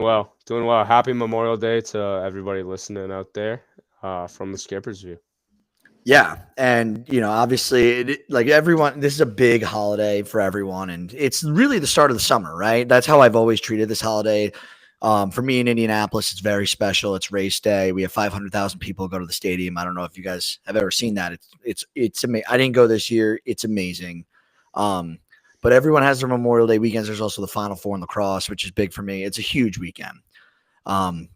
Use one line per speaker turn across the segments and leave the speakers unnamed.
Doing well. Happy Memorial Day to everybody listening out there from the Skipper's View.
Yeah, and obviously, like everyone, this is a big holiday for everyone, and it's really the start of the summer, right? That's how I've always treated this holiday. For me in Indianapolis, it's very special. It's race day. We have 500,000 people go to the stadium. I don't know if you guys have ever seen that. It's amazing. I didn't go this year. It's amazing. Um, but everyone has their Memorial Day weekends. There's also the Final Four in lacrosse, which is big for me. It's a huge weekend. Um,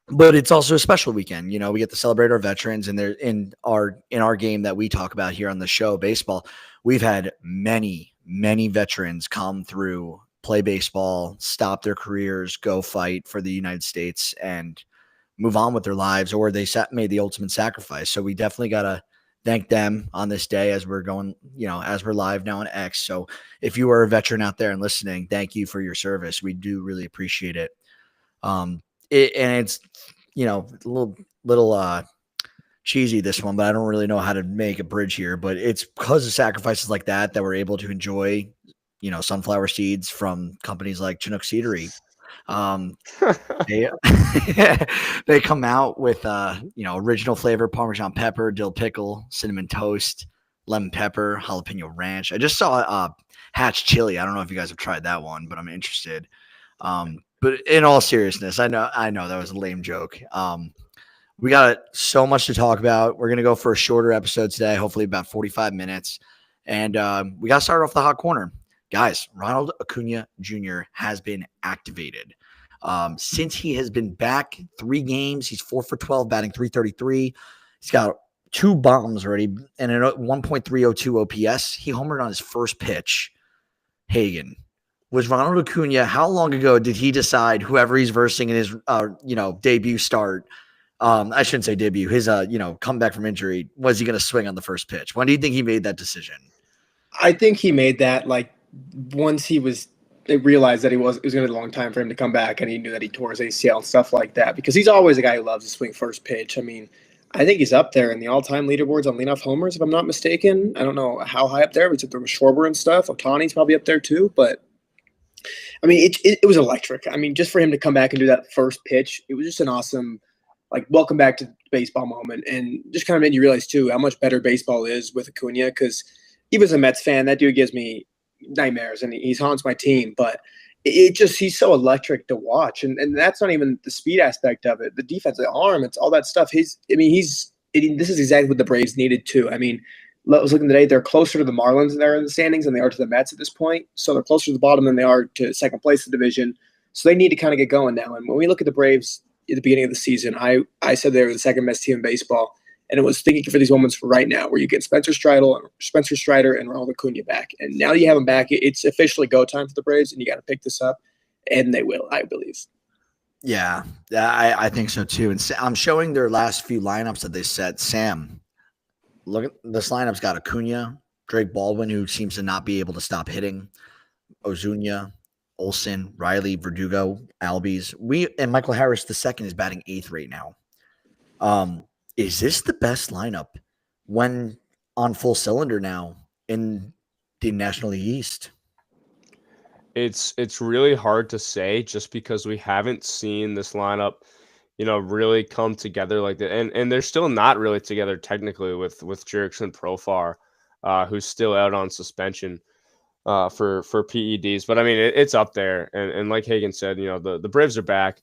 but it's also a special weekend. We get to celebrate our veterans, and they're in our game that we talk about here on the show, baseball. We've had many veterans come through, play baseball, stop their careers, go fight for the United States, and move on with their lives, or they made the ultimate sacrifice. So we definitely gotta thank them on this day as we're going, as we're live now on X. So if you are a veteran out there and listening, thank you for your service. We do really appreciate it. Um, and it's a little cheesy, this one, but I don't really know how to make a bridge here. But it's because of sacrifices like that we're able to enjoy sunflower seeds from companies like Chinook Seedery. Um, they they come out with original flavor: Parmesan pepper, dill pickle, cinnamon toast, lemon pepper, jalapeno ranch. I just saw Hatch chili. I don't know if you guys have tried that one, but I'm interested. But in all seriousness, I know that was a lame joke. We got so much to talk about. We're gonna go for a shorter episode today, hopefully about 45 minutes, and we got to start off the hot corner, guys. Ronald Acuna Jr. has been activated. Since he has been back 3 games, he's 4 for 12, batting 333. He's got 2 bombs already and a 1.302 OPS. He homered on his first pitch. Hagen, was Ronald Acuna, how long ago did he decide whoever he's versing in his debut start? I shouldn't say debut. His comeback from injury. Was he going to swing on the first pitch? When do you think he made that decision?
I think he made that like once they realized that it was going to be a long time for him to come back, and he knew that he tore his ACL and stuff like that, because he's always a guy who loves to swing first pitch. I mean, I think he's up there in the all-time leaderboards on leadoff homers, if I'm not mistaken. I don't know how high up there, but there was Schwarber and stuff. Otani's probably up there too, but I mean, it was electric. I mean, just for him to come back and do that first pitch, it was just an awesome, like, welcome back to baseball moment, and just kind of made you realize too how much better baseball is with Acuna, because even as a Mets fan, that dude gives me nightmares, and he haunts my team. But he's so electric to watch, and that's not even the speed aspect of it. The defense, the arm, it's all that stuff. This is exactly what the Braves needed too. I mean, I was looking today; they're closer to the Marlins there in the standings than they are to the Mets at this point. So they're closer to the bottom than they are to second place of the division. So they need to kind of get going now. And when we look at the Braves at the beginning of the season, I said they were the second best team in baseball. And it was thinking for these moments for right now, where you get Spencer Strider, and Ronald Acuna back. And now that you have them back, it's officially go time for the Braves, and you got to pick this up, and they will, I believe.
Yeah, I think so too. And I'm showing their last few lineups that they set. Sam, look at this lineup's got Acuna, Drake Baldwin, who seems to not be able to stop hitting, Ozuna, Olson, Riley, Verdugo, Albies. And Michael Harris II is batting 8th right now. Is this the best lineup when on full cylinder now in the National League East?
It's really hard to say just because we haven't seen this lineup, really come together like that. And they're still not really together technically with Jerickson Profar, who's still out on suspension for PEDs. But I mean, it's up there. And like Hagen said, the Braves are back.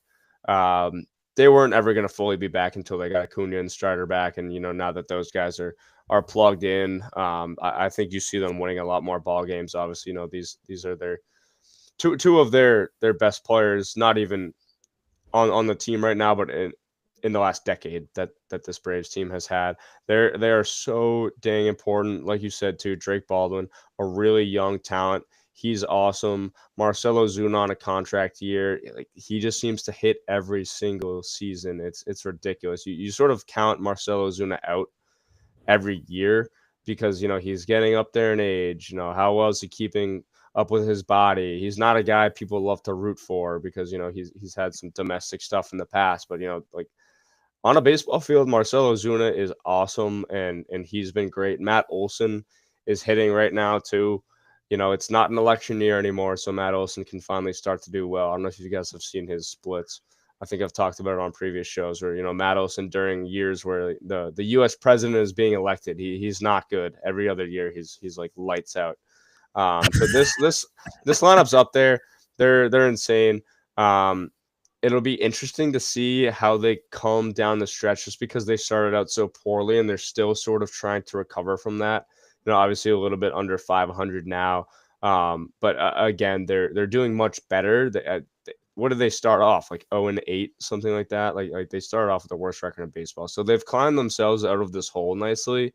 They weren't ever going to fully be back until they got Acuna and Strider back. And, now that those guys are plugged in, I think you see them winning a lot more ball games. Obviously, these are their two of their best players, not even on the team right now, but in the last decade that this Braves team has had. They are so dang important. Like you said too, Drake Baldwin, a really young talent. He's awesome. Marcelo Zuna on a contract year. Like, he just seems to hit every single season. It's ridiculous. You sort of count Marcelo Zuna out every year because he's getting up there in age. How well is he keeping up with his body? He's not a guy people love to root for because he's had some domestic stuff in the past. But like, on a baseball field, Marcelo Zuna is awesome, and he's been great. Matt Olson is hitting right now too. it's not an election year anymore, so Matt Olson can finally start to do well. I don't know if you guys have seen his splits. I think I've talked about it on previous shows where, Matt Olson during years where the US president is being elected, he's not good. Every other year he's like lights out. So this lineup's up there. They're insane. It'll be interesting to see how they come down the stretch just because they started out so poorly and they're still sort of trying to recover from that. Obviously a little bit under 500 now. But again, they're doing much better. What did they start off, like 0-8, something like that? Like they started off with the worst record in baseball. So they've climbed themselves out of this hole nicely,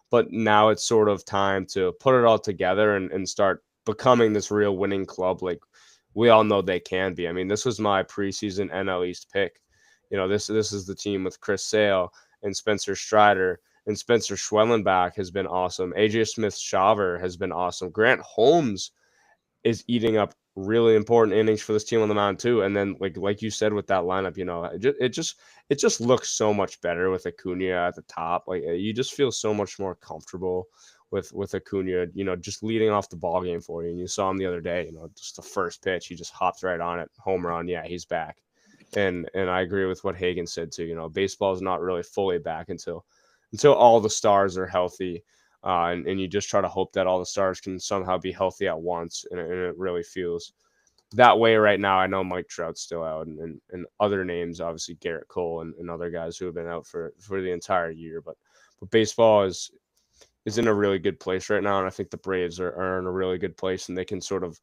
but now it's sort of time to put it all together and start becoming this real winning club like we all know they can be. I mean, this was my preseason NL East pick. This is the team with Chris Sale and Spencer Strider, and Spencer Schwellenbach has been awesome. AJ Smith-Shawver has been awesome. Grant Holmes is eating up really important innings for this team on the mound too. And then like you said with that lineup, it just looks so much better with Acuna at the top. Like you just feel so much more comfortable with Acuna, just leading off the ball game for you. And you saw him the other day, just the first pitch, he just hopped right on it, home run. Yeah, he's back. And I agree with what Hagan said too. Baseball is not really fully back until all the stars are healthy. And you just try to hope that all the stars can somehow be healthy at once. And it really feels that way right now. I know Mike Trout's still out and other names, obviously Garrett Cole and other guys who have been out for the entire year. But baseball is in a really good place right now. And I think the Braves are in a really good place, and they can sort of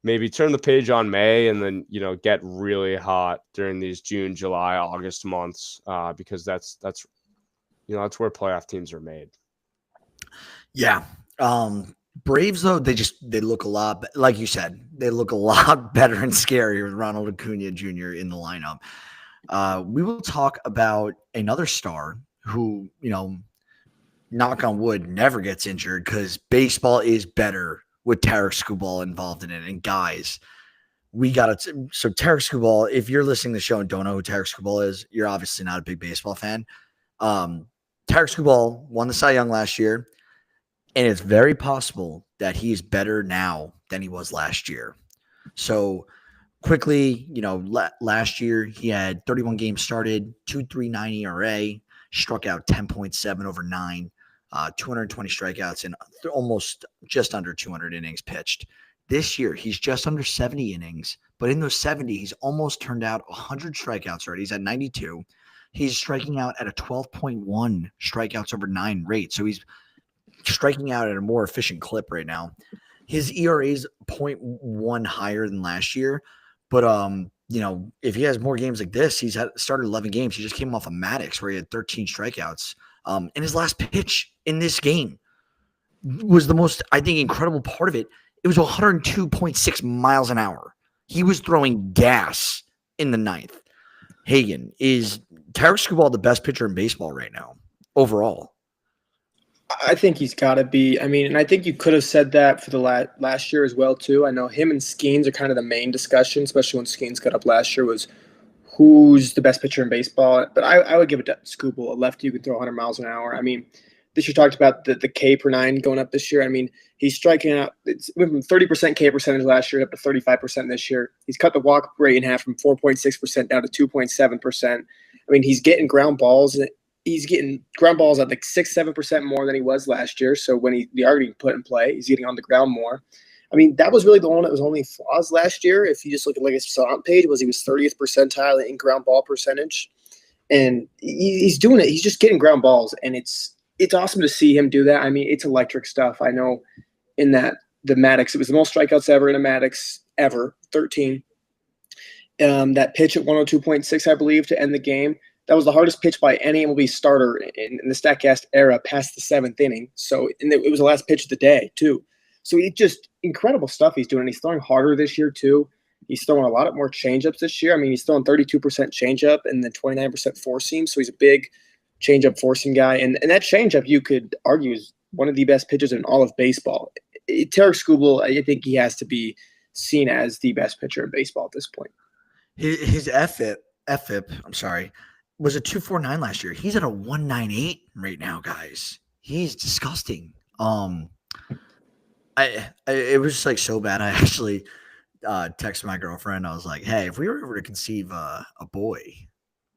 maybe turn the page on May and then, get really hot during these June, July, August months, because that's where playoff teams are made.
Yeah. Braves, though, they look a lot, like you said, they look a lot better and scarier with Ronald Acuna Jr. in the lineup. We will talk about another star who, knock on wood, never gets injured because baseball is better with Tarek Skubal involved in it. And guys, we got it. So Tarek Skubal, if you're listening to the show and don't know who Tarek Skubal is, you're obviously not a big baseball fan. Tarek Skubal won the Cy Young last year, and it's very possible that he is better now than he was last year. So quickly, last year he had 31 games started, 2.39 ERA, struck out 10.7 over 9, 220 strikeouts, and almost just under 200 innings pitched. This year, he's just under 70 innings, but in those 70, he's almost turned out 100 strikeouts already. He's at 92. He's striking out at a 12.1 strikeouts over 9 rate. So he's striking out at a more efficient clip right now. His ERA is 0.1 higher than last year, but if he has more games like this, he's started 11 games. He just came off of Maddox where he had 13 strikeouts. And his last pitch in this game was the most, I think, incredible part of it. It was 102.6 miles an hour. He was throwing gas in the ninth. Hagan, is Tarek Skubal the best pitcher in baseball right now overall?
I think he's got to be. I mean, and I think you could have said that for the last year as well, too. I know him and Skeens are kind of the main discussion, especially when Skeens got up last year, was who's the best pitcher in baseball. But I would give it to Skubal, a lefty who can throw 100 miles an hour. I mean, this year talked about the K per 9 going up this year. I mean, he's striking out. It went from 30% K percentage last year up to 35% this year. He's cut the walk rate in half from 4.6% down to 2.7%. I mean, he's getting ground balls. He's getting ground balls at like 6-7% more than he was last year. So when the already put in play, he's getting on the ground more. I mean, that was really the one that was only flaws last year. If you just look at like his salon page, he was 30th percentile in ground ball percentage, and he's doing it. He's just getting ground balls, and it's awesome to see him do that. I mean, it's electric stuff. I know in that the Maddox, it was the most strikeouts ever in a Maddox ever, 13. That pitch at 102.6, I believe, to end the game. That was the hardest pitch by any MLB starter in the StatCast era past the 7th inning. So it was the last pitch of the day, too. So it's just incredible stuff he's doing. He's throwing harder this year, too. He's throwing a lot more changeups this year. I mean, he's throwing 32% changeup and then 29% four seam. So he's a big changeup four seam guy. And that changeup, you could argue, is one of the best pitchers in all of baseball. Tarek Skubal, I think he has to be seen as the best pitcher in baseball at this point.
His FIP, was a 2.49 last year. He's at a 1.98 right now, guys. He's disgusting. It was like so bad. I actually texted my girlfriend. I was like, "Hey, if we were ever to conceive a boy,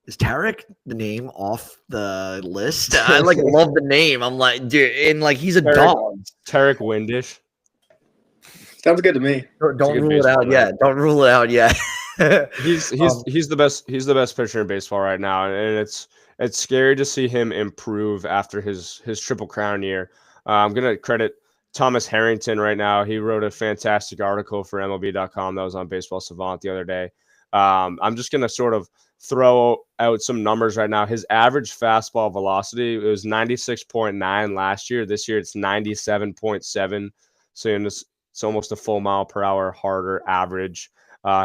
is Tarek the name off the list?" I like love the name. I'm like, dude, and like he's a
Tarek
dog.
Tarek Windish.
Sounds good to me.
It's a
Don't
good
rule it
baseball
out
name.
yet. Don't rule it out yet.
He's the best. He's the best pitcher in baseball right now, and it's scary to see him improve after his Triple Crown year. I'm gonna credit Thomas Harrington right now. He wrote a fantastic article for MLB.com that was on Baseball Savant the other day. I'm just gonna sort of throw out some numbers right now. His average fastball velocity, it was 96.9 last year. This year it's 97.7. So it's almost a full mile per hour harder average.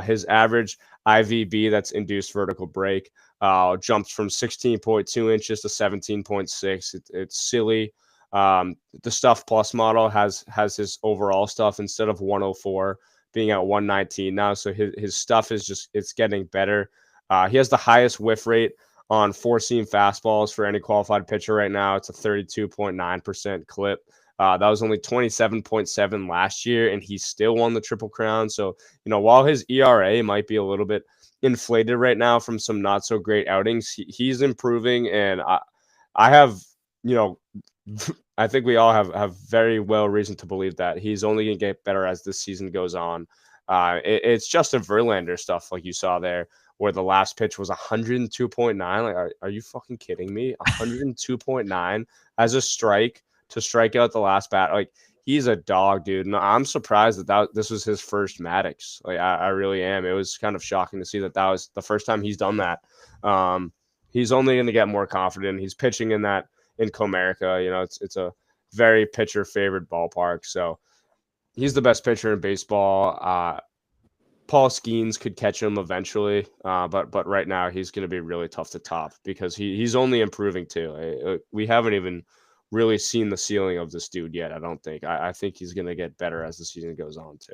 His average IVB, that's induced vertical break, jumps from 16.2 inches to 17.6. It's silly. The Stuff Plus model has his overall stuff instead of 104 being at 119 now. So his stuff is just, it's getting better. He has the highest whiff rate on four seam fastballs for any qualified pitcher right now. It's a 32.9% clip. That was only 27.7 last year, and he still won the Triple Crown. So, while his ERA might be a little bit inflated right now from some not so great outings, he's improving. And I have, I think we all have very well reason to believe that he's only going to get better as this season goes on. It's just a Verlander stuff like you saw there, where the last pitch was 102.9. Like, are you fucking kidding me? 102.9 as a strike to strike out the last bat. Like, he's a dog, dude. And I'm surprised that this was his first Maddox. Like, I really am. It was kind of shocking to see that was the first time he's done that. He's only going to get more confident. He's pitching in Comerica. It's a very pitcher favored ballpark. So he's the best pitcher in baseball. Paul Skeens could catch him eventually, but right now he's going to be really tough to top because he's only improving too. We haven't even really seen the ceiling of this dude yet. I don't think. I think he's going to get better as the season goes on too.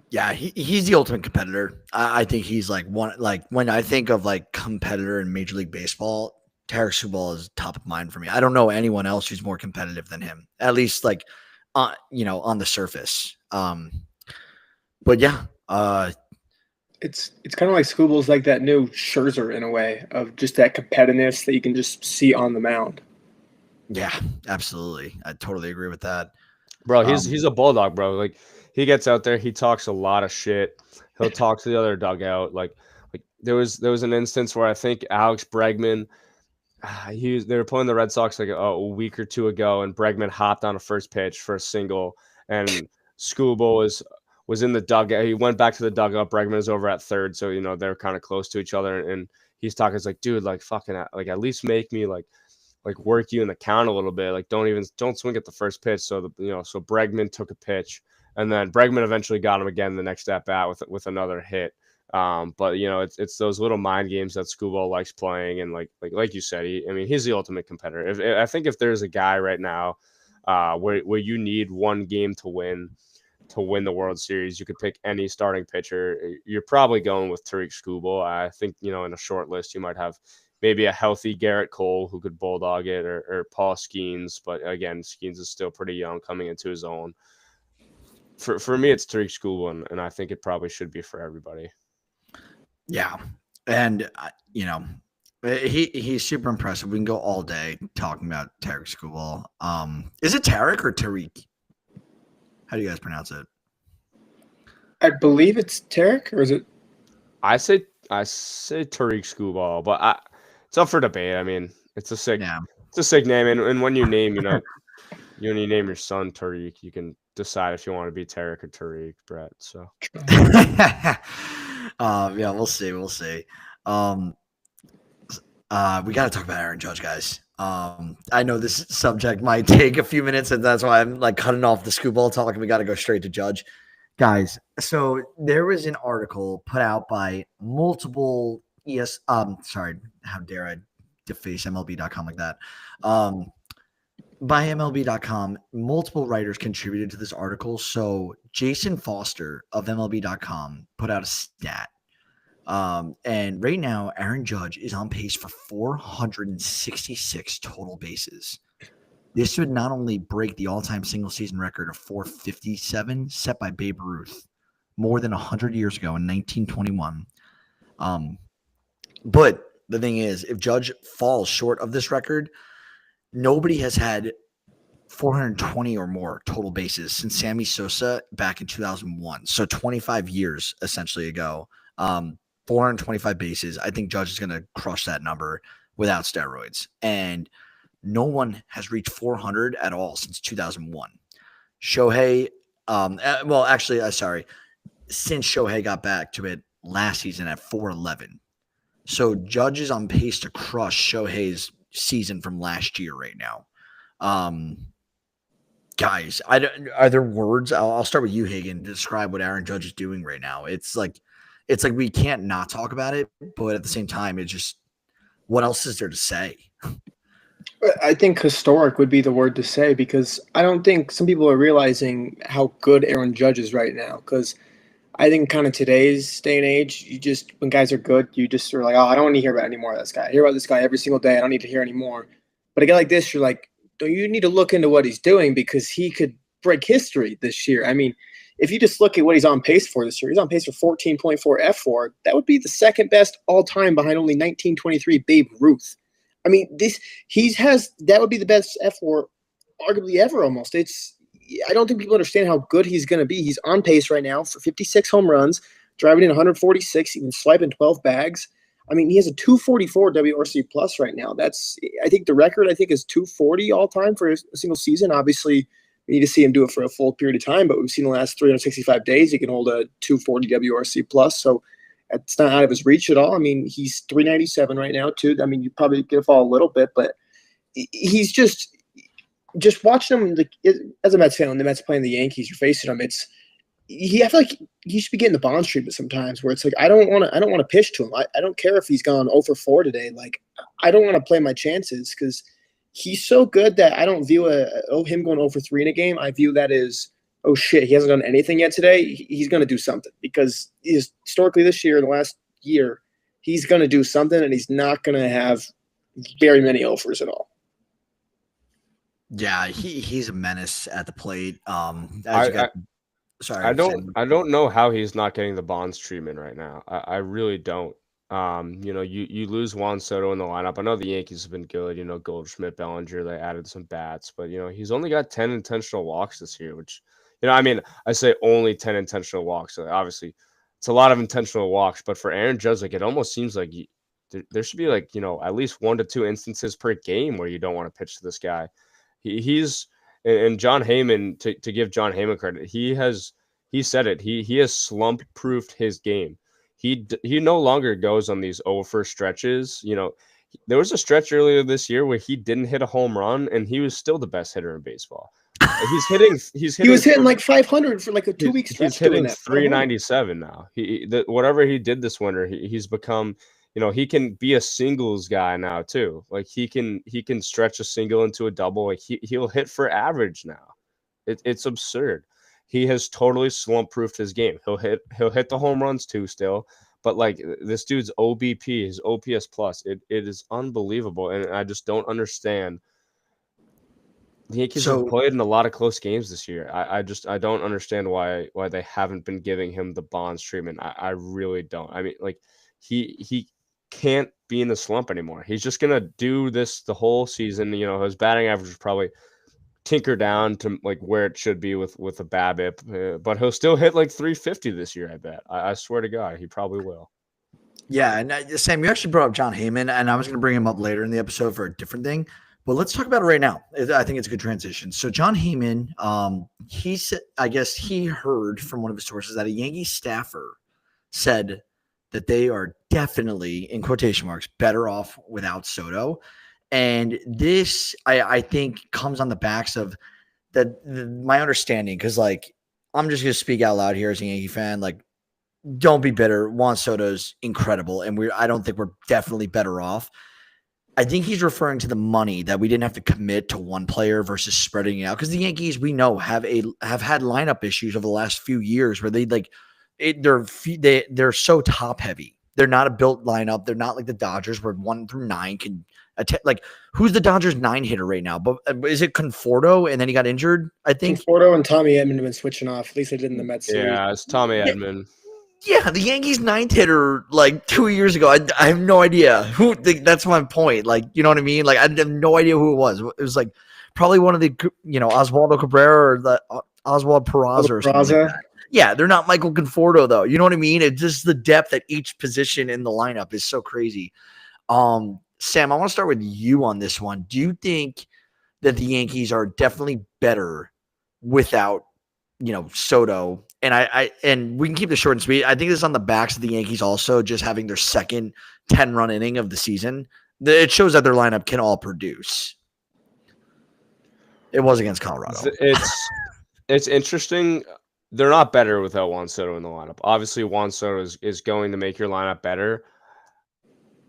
Yeah, he's the ultimate competitor. I think he's like one. Like when I think of like competitor in Major League Baseball, Tarek Subal is top of mind for me. I don't know anyone else who's more competitive than him. At least like, on the surface. But yeah,
It's kind of like Scooble's like that new Scherzer in a way of just that competitiveness that you can just see on the mound.
Yeah, absolutely. I totally agree with that.
Bro, he's a bulldog, bro. Like, he gets out there, he talks a lot of shit. He'll talk to the other dugout. Like there was an instance where I think Alex Bregman, they were playing the Red Sox like a week or two ago, and Bregman hopped on a first pitch for a single, and Scooble was in the dugout. He went back to the dugout. Bregman is over at third, so they're kind of close to each other, and he's talking. It's like, dude, like fucking, like at least make me like work you in the count a little bit. Like don't swing at the first pitch. So so Bregman took a pitch, and then Bregman eventually got him again the next at bat with another hit. But it's those little mind games that Scooble likes playing, and like you said, he's the ultimate competitor. I think if there's a guy right now, where you need one game to win the World Series, you could pick any starting pitcher. You're probably going with Tariq Skubal. I think in a short list you might have maybe a healthy Garrett Cole who could bulldog it, or Paul Skeens. But again, Skeens is still pretty young, coming into his own. For me, it's Tariq Skubal, and I think it probably should be for everybody.
Yeah, and he's super impressive. We can go all day talking about Tarek Skubal. Is it Tarek or Tariq? How do you guys pronounce it?
I believe it's Tarek, or is it?
I say Tariq Skubal, but it's up for debate. I mean, it's a sick name, and when you name, when you name your son Tariq, you can decide if you want to be Tarek or Tariq, Brett. So,
yeah, we'll see. We got to talk about Aaron Judge, guys. I know this subject might take a few minutes, and that's why I'm like cutting off the Skubal talk, and we got to go straight to Judge. Guys, so there was an article put out by multiple sorry, how dare I deface MLB.com like that. By MLB.com, multiple writers contributed to this article. So Jason Foster of MLB.com put out a stat. And right now, Aaron Judge is on pace for 466 total bases. This would not only break the all-time single-season record of 457 set by Babe Ruth more than 100 years ago in 1921. But the thing is, if Judge falls short of this record, nobody has had 420 or more total bases since Sammy Sosa back in 2001. So 25 years essentially ago. 425 bases. I think Judge is going to crush that number without steroids. And no one has reached 400 at all since 2001. Shohei, since Shohei got back to it last season at 411. So Judge is on pace to crush Shohei's season from last year right now. Guys, are there words? I'll start with you, Hagen, to describe what Aaron Judge is doing right now. It's like we can't not talk about it, but at the same time, it's just, what else is there to say?
I think historic would be the word to say, because I don't think some people are realizing how good Aaron Judge is right now. Because I think kind of today's day and age, when guys are good, you just are like, oh, I don't want to hear about any more of this guy. I hear about this guy every single day. I don't need to hear any more. But a guy like this, you're like, you need to look into what he's doing, because he could break history this year. I mean, if you just look at what he's on pace for this year, he's on pace for 14.4 F4. That would be the second best all time behind only 1923 Babe Ruth. I mean, that would be the best F4 arguably ever almost. I don't think people understand how good he's going to be. He's on pace right now for 56 home runs, driving in 146, even swiping 12 bags. I mean, he has a 244 WRC plus right now. I think the record is 240 all time for a single season. Obviously, we need to see him do it for a full period of time, but we've seen the last 365 days he can hold a 240 WRC plus. So it's not out of his reach at all. I mean, he's 397 right now too. I mean, you probably get a fall a little bit, but he's just watching him. As a Mets fan, when the Mets playing the Yankees, you're facing him. I feel like he should be getting the Bonds treatment sometimes, where it's like, I don't want to pitch to him. I don't care if he's gone 0 for 4 today. Like, I don't want to play my chances, because he's so good that I don't view him going 0 for 3 in a game. I view that as, oh shit, he hasn't done anything yet today. He's going to do something, because historically this year, in the last year, he's going to do something, and he's not going to have very many offers at all.
Yeah, he's a menace at the plate.
I don't know how he's not getting the Bonds treatment right now. I really don't. You lose Juan Soto in the lineup. I know the Yankees have been good. Goldschmidt, Bellinger, they added some bats, but he's only got 10 intentional walks this year, which, I mean, I say only 10 intentional walks. So obviously, it's a lot of intentional walks, but for Aaron Judge, like, it almost seems like there should be at least 1 to 2 instances per game where you don't want to pitch to this guy. He's and John Heyman, to give John Heyman credit, he said it. He has slump proofed his game. He no longer goes on these over stretches. There was a stretch earlier this year where he didn't hit a home run, and he was still the best hitter in baseball. He was
hitting like 500 for like a 2-week stretch.
He's hitting 397 now. Whatever he did this winter, he's become. He can be a singles guy now too. Like, he can stretch a single into a double. Like, he'll hit for average now. It's absurd. He has totally slump proofed his game. He'll hit the home runs too still, but like, this dude's OBP, his OPS plus, it is unbelievable, and I just don't understand. The Yankees have played in a lot of close games this year. I don't understand why they haven't been giving him the Bonds treatment. I really don't. I mean, like, he can't be in the slump anymore. He's just gonna do this the whole season. His batting average is probably tinker down to like where it should be with a BABIP, but he'll still hit like 350 this year. I bet. I swear to God, he probably will.
Yeah, and Sam, you actually brought up John Heyman, and I was going to bring him up later in the episode for a different thing, but let's talk about it right now. I think it's a good transition. So John Heyman, he said, I guess he heard from one of his sources that a Yankee staffer said that they are definitely, in quotation marks, better off without Soto. And this, I think, comes on the backs of my understanding, because, like, I'm just going to speak out loud here as a Yankee fan. Like, don't be bitter. Juan Soto's incredible, and I don't think we're definitely better off. I think he's referring to the money that we didn't have to commit to one player versus spreading it out, because the Yankees, we know, have had lineup issues over the last few years where they're so top heavy. They're not a built lineup. They're not like the Dodgers where 1 through 9 can Like, who's the Dodgers 9 hitter right now? But is it Conforto and then he got injured? I think
Conforto and Tommy Edman have been switching off. At least they did in the Mets series.
Yeah, it's Tommy Edman.
Yeah, the Yankees 9th hitter like 2 years ago. I have no idea who. That's my point. Like, you know what I mean? Like, I have no idea who it was. It was like probably one of the Oswaldo Cabrera or the Oswald Peraza or something like that. Yeah, they're not Michael Conforto though. You know what I mean? It's just the depth at each position in the lineup is so crazy. Sam, I want to start with you on this one. Do you think that the Yankees are definitely better without, Soto? And we can keep this short and sweet. I think this is on the backs of the Yankees also just having their second 10-run inning of the season. It shows that their lineup can all produce. It was against Colorado.
It's interesting. They're not better without Juan Soto in the lineup. Obviously, Juan Soto is going to make your lineup better.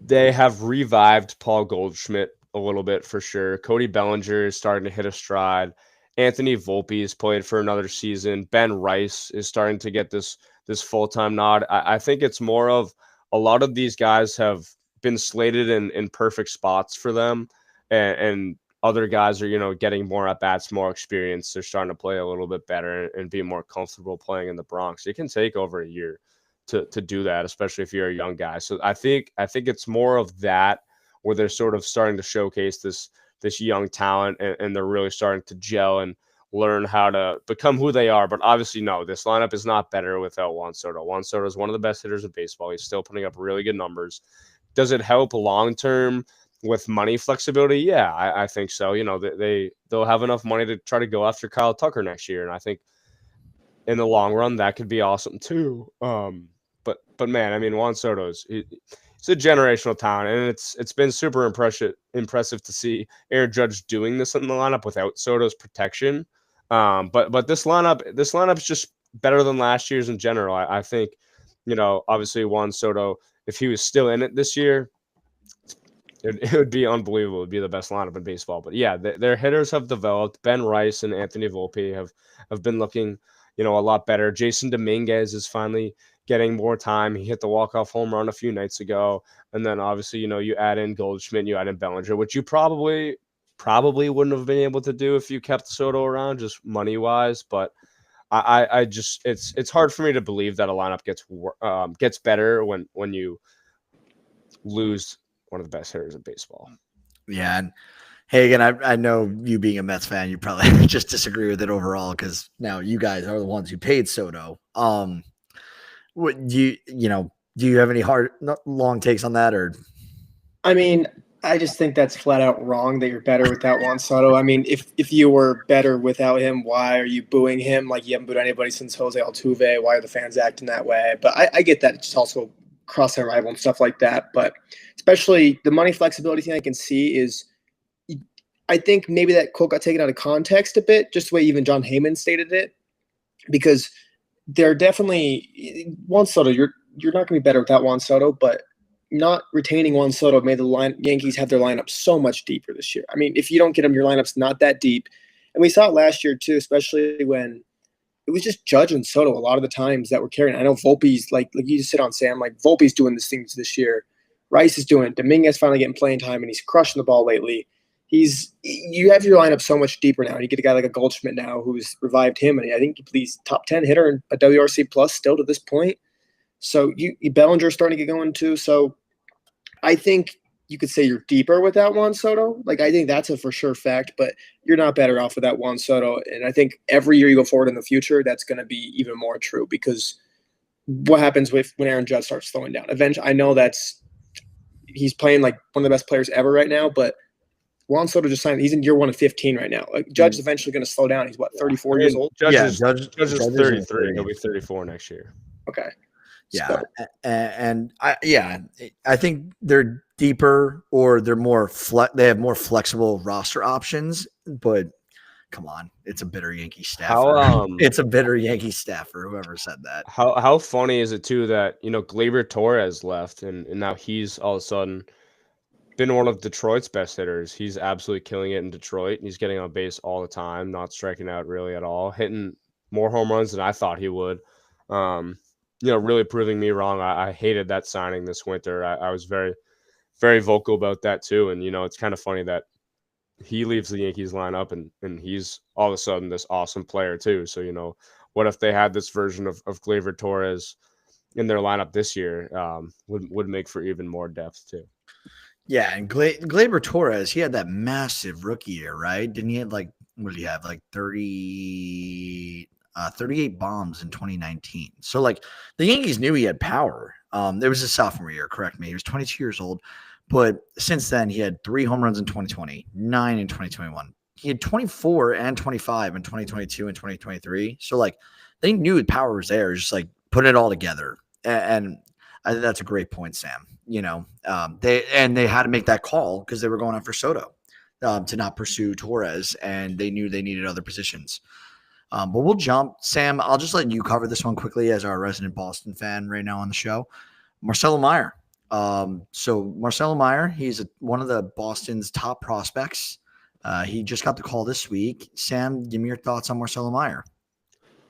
They have revived Paul Goldschmidt a little bit for sure. Cody Bellinger is starting to hit a stride. Anthony Volpe has played for another season. Ben Rice is starting to get this full-time nod. I think it's more of a lot of these guys have been slated in perfect spots for them, and other guys are, getting more at-bats, more experience. They're starting to play a little bit better and be more comfortable playing in the Bronx. It can take over a year to do that, especially if you're a young guy. So I think it's more of that where they're sort of starting to showcase this young talent and they're really starting to gel and learn how to become who they are. But obviously, no, this lineup is not better without Juan Soto. Juan Soto is one of the best hitters in baseball. He's still putting up really good numbers. Does it help long-term with money flexibility? Yeah, I think so. They'll have enough money to try to go after Kyle Tucker next year. And I think in the long run, that could be awesome too. But man, I mean, Juan Soto it's a generational talent, and it's been super impressive to see Judge doing this in the lineup without Soto's protection. But this lineup's just better than last year's in general. I think, obviously Juan Soto, if he was still in it this year, it would be unbelievable. It would be the best lineup in baseball. But yeah, their hitters have developed. Ben Rice and Anthony Volpe have been looking, a lot better. Jason Dominguez is finally getting more time. He hit the walk-off home run a few nights ago. And then obviously, you add in Goldschmidt, you add in Bellinger, which you probably wouldn't have been able to do if you kept Soto around, just money-wise. But I just it's hard for me to believe that a lineup gets better when you lose one of the best hitters in baseball.
Yeah. And hey, again, I know you being a Mets fan, you probably just disagree with it overall because now you guys are the ones who paid Soto. What do you have any long takes on that? Or
I mean, I just think that's flat out wrong that you're better without Juan Soto. I mean, if you were better without him, why are you booing him? Like, you haven't booed anybody since Jose Altuve. Why are the fans acting that way? But I get that. It's just also cross-site rival and stuff like that. But especially the money flexibility thing I can see is I think maybe that quote got taken out of context a bit, just the way even John Heyman stated it, because they're definitely Juan Soto. You're not going to be better without Juan Soto, but not retaining Juan Soto made the Yankees have their lineup so much deeper this year. I mean, if you don't get him, your lineup's not that deep. And we saw it last year too, especially when it was just Judge and Soto a lot of the times that were carrying. I know Volpe's like you just sit on Sam, like Volpe's doing these things this year. Rice is doing it. Dominguez finally getting playing time, and he's crushing the ball lately. You have your lineup so much deeper now. You get a guy like a Goldschmidt now who's revived him, and I think he's top 10 hitter and a WRC plus still to this point. So you Bellinger's starting to get going too. So I think you could say you're deeper without Juan Soto. Like, I think that's a for sure fact, but you're not better off without Juan Soto. And I think every year you go forward in the future, that's going to be even more true, because what happens when Aaron Judge starts slowing down? Eventually, I know he's playing like one of the best players ever right now, but Juan Soto just signed. He's in year 1 of 15 right now. Like, Judge is eventually going to slow down. He's 34 years old.
Judge is 33. He'll be 34 next year.
Okay.
Yeah,
So,
and I think they're deeper, or they're more they have more flexible roster options. But come on, it's a bitter Yankee staffer. It's a bitter Yankee staffer. Whoever said that.
How funny is it too that Gleyber Torres left and now he's all of a sudden been one of Detroit's best hitters. He's absolutely killing it in Detroit. He's getting on base all the time, not striking out really at all, hitting more home runs than I thought he would. Really proving me wrong. I hated that signing this winter. I was very, very vocal about that too. And it's kind of funny that he leaves the Yankees lineup and he's all of a sudden this awesome player too. So what if they had this version of Gleyber Torres in their lineup this year? Would make for even more depth too.
Yeah, and Gleyber Torres, he had that massive rookie year, right? Didn't he have what did he have? 38 bombs in 2019. So the Yankees knew he had power. There was his sophomore year, correct me. He was 22 years old. But since then, he had 3 home runs in 2020, 9 in 2021. He had 24 and 25 in 2022 and 2023. So they knew the power was there, just put it all together. And I think that's a great point, Sam. They had to make that call because they were going after Soto to not pursue Torres, and they knew they needed other positions. But we'll jump. Sam, I'll just let you cover this one quickly as our resident Boston fan right now on the show. Marcelo Meyer. So Marcelo Meyer, he's one of the Boston's top prospects. He just got the call this week. Sam, give me your thoughts on Marcelo Meyer.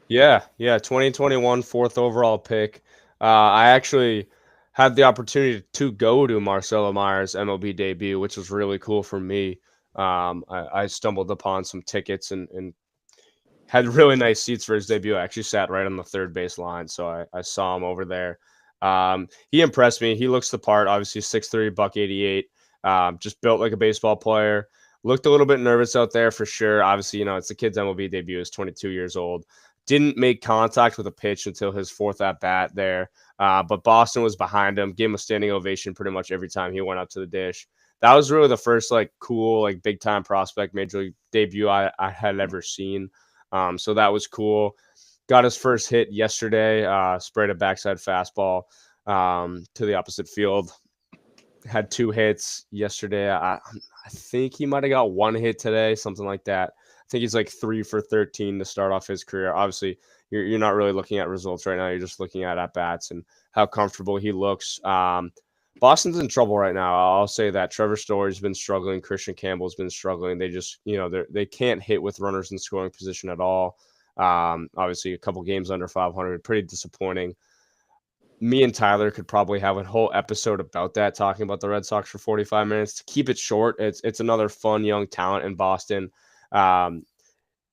Yeah, 2021 4th overall pick. I actually had the opportunity to go to Marcelo Meyer's MLB debut, which was really cool for me. I stumbled upon some tickets and had really nice seats for his debut. I actually sat right on the third base line, so I saw him over there. He impressed me. He looks the part. Obviously, 6'3", buck 88. Just built like a baseball player. Looked a little bit nervous out there for sure. Obviously, it's the kid's MLB debut. He's 22 years old. Didn't make contact with a pitch until his 4th at bat there. But Boston was behind him, gave him a standing ovation pretty much every time he went up to the dish. That was really the first cool big time prospect major league debut I had ever seen. So that was cool. Got his first hit yesterday. Sprayed a backside fastball to the opposite field. Had 2 hits yesterday. I think he might have got 1 hit today, something like that. I think he's 3 for 13 to start off his career. Obviously, you're not really looking at results right now. You're just looking at bats and how comfortable he looks. Boston's in trouble right now. I'll say that. Trevor Story's been struggling. Christian Campbell's been struggling. They just, they can't hit with runners in scoring position at all. Obviously, a couple games under 500, pretty disappointing. Me and Tyler could probably have a whole episode about that, talking about the Red Sox for 45 minutes. To keep it short, it's another fun young talent in Boston.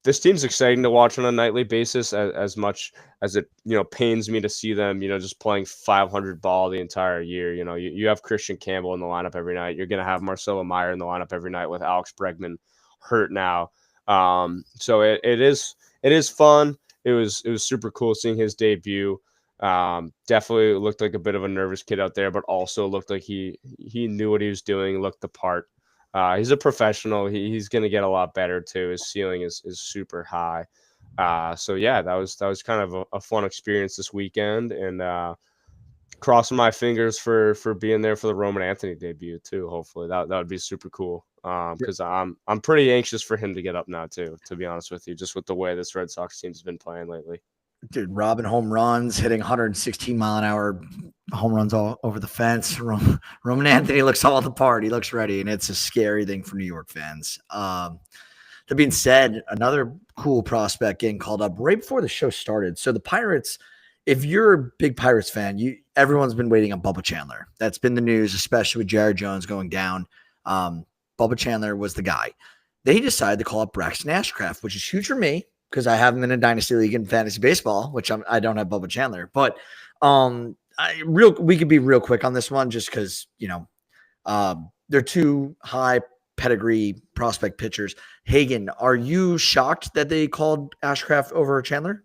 This team's exciting to watch on a nightly basis as much as it, pains me to see them, just playing 500 ball the entire year. You have Christian Campbell in the lineup every night. You're going to have Marcelo Meyer in the lineup every night with Alex Bregman hurt now. So it is fun. It was super cool seeing his debut. Definitely looked like a bit of a nervous kid out there, but also looked like he knew what he was doing, looked the part. He's a professional. He's going to get a lot better too. His ceiling is super high. So yeah, that was kind of a fun experience this weekend, and crossing my fingers for being there for the Roman Anthony debut too. Hopefully that would be super cool. Because I'm pretty anxious for him to get up now too, to be honest with you, just with the way this Red Sox team's been playing lately.
Dude, robbing home runs, hitting 116-mile-an-hour home runs all over the fence. Roman Anthony looks all the part. He looks ready, and it's a scary thing for New York fans. That being said, another cool prospect getting called up right before the show started. So the Pirates, if you're a big Pirates fan, everyone's been waiting on Bubba Chandler. That's been the news, especially with Jared Jones going down. Bubba Chandler was the guy. They decided to call up Braxton Ashcraft, which is huge for me, because I have him in a dynasty league in fantasy baseball, which I don't have Bubba Chandler. But we could be real quick on this one just because, they're 2 high pedigree prospect pitchers. Hagen, are you shocked that they called Ashcraft over Chandler?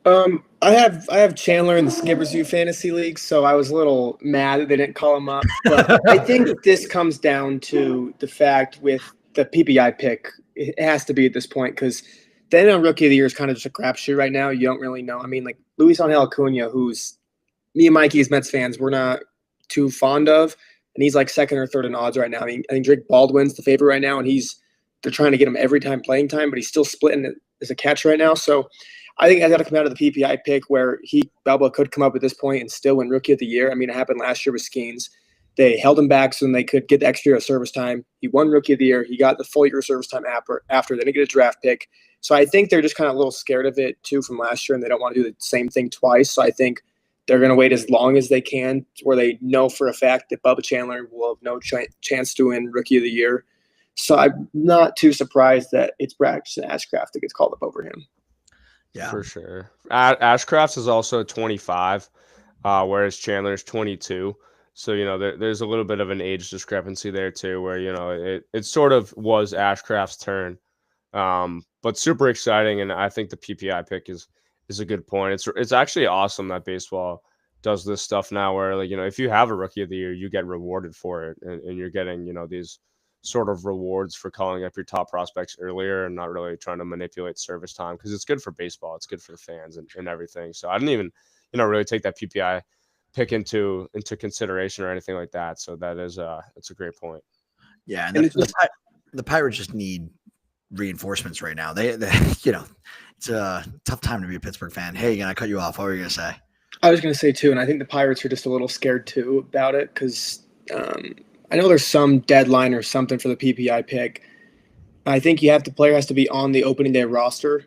I have Chandler in the Skippers U fantasy league, so I was a little mad that they didn't call him up. But I think this comes down to the fact with the PPI pick, it has to be at this point because – then on Rookie of the Year is kind of just a crapshoot right now. You don't really know. I mean, Luis Angel Acuna, who's me and Mikey as Mets fans, we're not too fond of, and he's 2nd or 3rd in odds right now. I mean, I think Drake Baldwin's the favorite right now, and they're trying to get him every time playing time, but he's still splitting it as a catch right now. So I think I got to come out of the PPI pick where Bubba could come up at this point and still win Rookie of the Year. I mean, it happened last year with Skeens. They held him back so they could get the extra year of service time. He won Rookie of the Year. He got the full year of service time after. They didn't get a draft pick. So I think they're just kind of a little scared of it too from last year, and they don't want to do the same thing twice. So I think they're going to wait as long as they can, where they know for a fact that Bubba Chandler will have no chance to win Rookie of the Year. So I'm not too surprised that it's Braxton Ashcraft that gets called up over him.
Yeah,
for sure. Ashcraft's is also 25, whereas Chandler's 22. So, there's a little bit of an age discrepancy there too, where, it sort of was Ashcraft's turn. But super exciting, and I think the PPI pick is a good point. It's actually awesome that baseball does this stuff now, where if you have a Rookie of the Year, you get rewarded for it, and you're getting these sort of rewards for calling up your top prospects earlier and not really trying to manipulate service time, because it's good for baseball, it's good for the fans and everything. So I didn't even really take that PPI pick into consideration or anything like that. So that is it's a great point.
Yeah, and the Pirates just need reinforcements right now. They it's a tough time to be a Pittsburgh fan. Hey, can I cut you off? What were you gonna say?
I was going to say too, and I think the Pirates are just a little scared too about it, because I know there's some deadline or something for the PPI pick. I think the player has to be on the opening day roster,